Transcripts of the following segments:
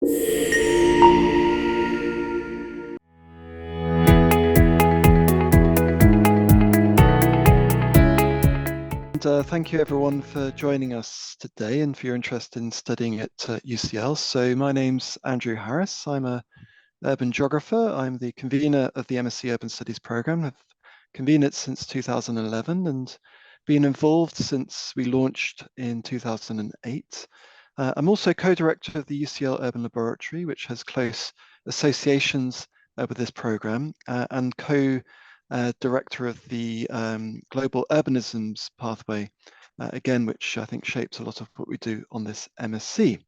Thank you everyone for joining us today and for your interest in studying at UCL. So my name's Andrew Harris. I'm an urban geographer. I'm the convener of the MSc Urban Studies program. I've convened it since 2011 and been involved since we launched in 2008. I'm also co-director of the UCL Urban Laboratory, which has close associations with this program, and co-director of the Global Urbanisms Pathway, again, which I think shapes a lot of what we do on this MSc.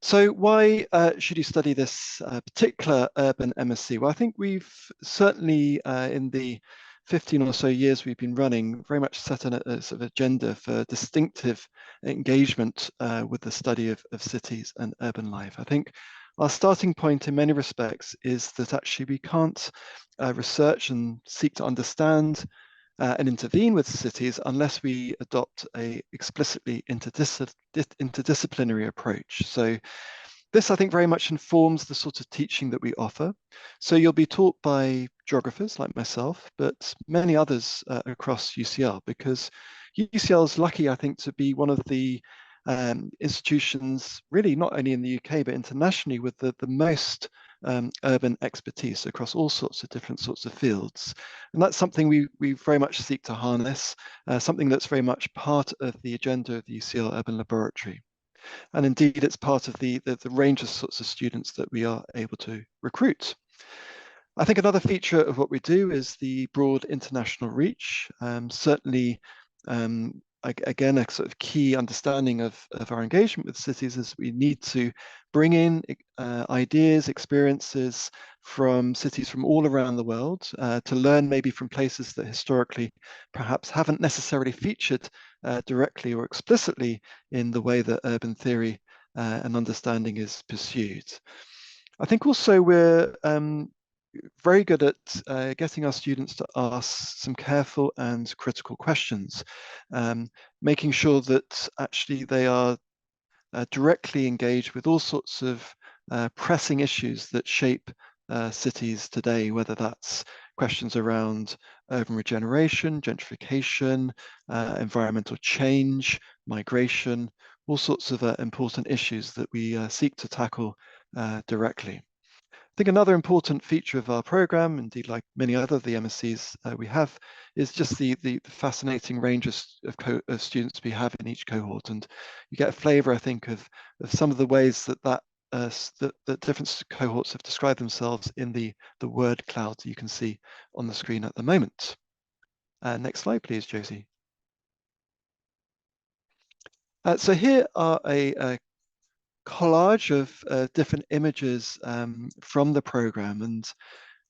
So why should you study this particular urban MSc? Well, I think we've certainly in the 15 or so years we've been running very much set a sort of agenda for distinctive engagement with the study of cities and urban life. I think our starting point in many respects is that actually we can't research and seek to understand and intervene with cities unless we adopt a explicitly interdisciplinary approach. So this, I think, very much informs the sort of teaching that we offer. So you'll be taught by geographers like myself, but many others across UCL, because UCL is lucky, I think, to be one of the institutions, really not only in the UK, but internationally, with the most urban expertise across all sorts of different sorts of fields. And that's something we very much seek to harness, something that's very much part of the agenda of the UCL Urban Laboratory. And indeed, it's part of the range of sorts of students that we are able to recruit. I think another feature of what we do is the broad international reach. Certainly, again, a sort of key understanding of our engagement with cities is we need to bring in ideas, experiences from cities from all around the world to learn maybe from places that historically perhaps haven't necessarily featured directly or explicitly in the way that urban theory and understanding is pursued. I think also we're very good at getting our students to ask some careful and critical questions, making sure that actually they are directly engaged with all sorts of pressing issues that shape cities today, whether that's questions around urban regeneration, gentrification, environmental change, migration, all sorts of important issues that we seek to tackle directly. I think another important feature of our program, indeed like many other of the MSCs we have, is just the fascinating range of students we have in each cohort. And you get a flavor, I think, of some of the ways that different cohorts have described themselves in the word cloud you can see on the screen at the moment. Next slide, please, Josie. So here are a collage of different images from the program, and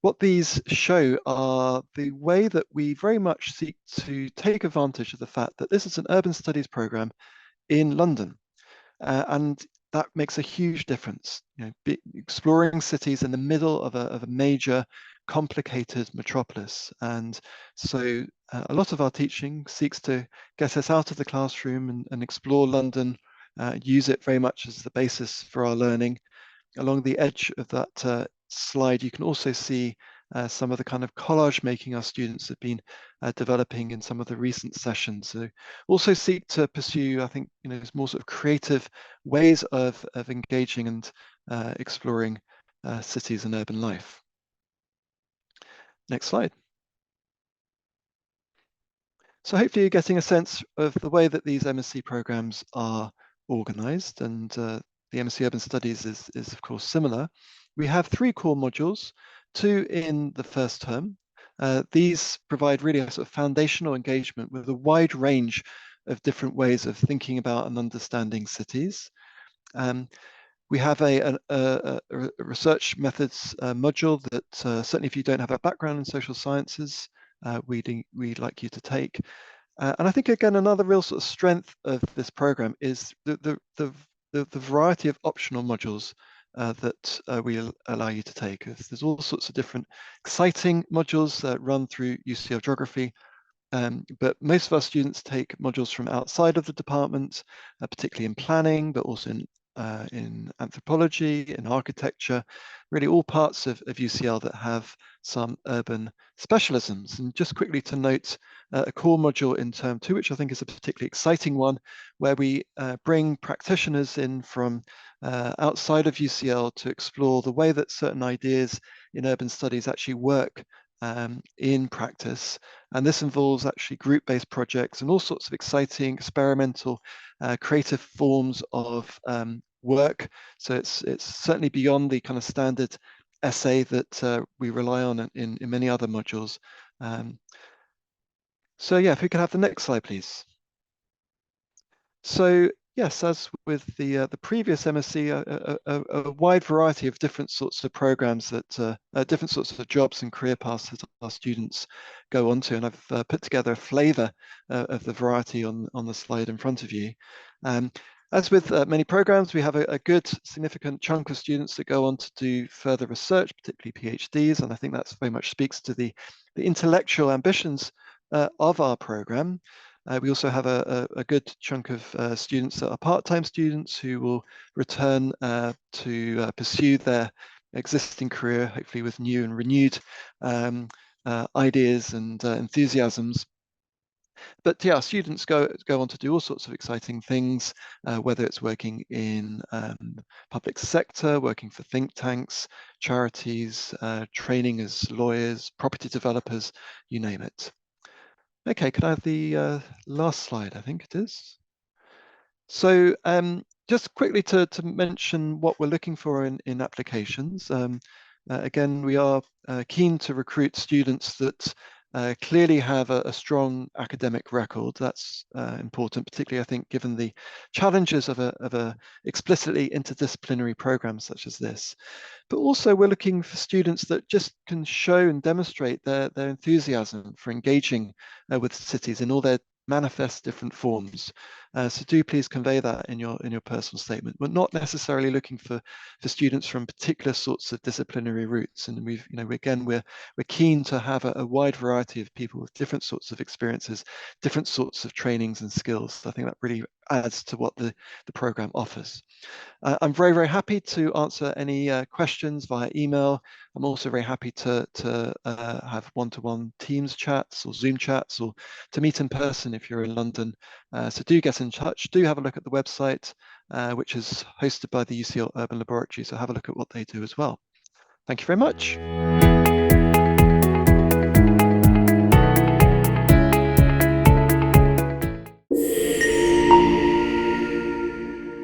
what these show are the way that we very much seek to take advantage of the fact that this is an urban studies program in London, and that makes a huge difference. You know, exploring cities in the middle of a major complicated metropolis. And so a lot of our teaching seeks to get us out of the classroom and explore London, use it very much as the basis for our learning. Along the edge of that slide, you can also see some of the kind of collage making our students have been developing in some of the recent sessions. So also seek to pursue, I think, more sort of creative ways of engaging and exploring cities and urban life. Next slide. So hopefully you're getting a sense of the way that these MSc programs are organized, and the MSc Urban Studies is of course similar. We have 3 core modules, 2 in the first term. These provide really a sort of foundational engagement with a wide range of different ways of thinking about and understanding cities. We have a research methods module that certainly if you don't have a background in social sciences, we'd like you to take. And I think, again, another real sort of strength of this program is the variety of optional modules that we allow you to take. There's all sorts of different exciting modules that run through UCL Geography, but most of our students take modules from outside of the department, particularly in planning, but also in in anthropology, in architecture, really all parts of UCL that have some urban specialisms. And just quickly to note a core module in term 2, which I think is a particularly exciting one, where we bring practitioners in from outside of UCL to explore the way that certain ideas in urban studies actually work in practice. And this involves actually group-based projects and all sorts of exciting experimental creative forms of work. So it's certainly beyond the kind of standard essay that we rely on in many other modules. So yeah, if we could have the next slide, please. So yes, as with the previous MSc, a wide variety of different sorts of programs that different sorts of jobs and career paths that our students go on to, and I've put together a flavour of the variety on the slide in front of you. As with many programs, we have a good significant chunk of students that go on to do further research, particularly PhDs, and I think that very much speaks to the intellectual ambitions of our program. We also have a good chunk of students that are part-time students who will return to pursue their existing career, hopefully with new and renewed ideas and enthusiasms. But yeah, students go on to do all sorts of exciting things, whether it's working in public sector, working for think tanks, charities, training as lawyers, property developers, you name it. Okay, could I have the last slide? I think it is. So just quickly to mention what we're looking for in applications. Again, we are keen to recruit students that clearly have a strong academic record. That's important, particularly I think given the challenges of a explicitly interdisciplinary program such as this. But also we're looking for students that just can show and demonstrate their enthusiasm for engaging with cities in all their manifest different forms. So do please convey that in your personal statement. We're not necessarily looking for students from particular sorts of disciplinary routes, and we're keen to have a wide variety of people with different sorts of experiences, different sorts of trainings and skills. I think that really adds to what the program offers. I'm very, very happy to answer any questions via email. I'm also very happy to have one-to-one Teams chats or Zoom chats, or to meet in person if you're in London. So do get in touch. Do have a look at the website, which is hosted by the UCL Urban Laboratory. So have a look at what they do as well. Thank you very much.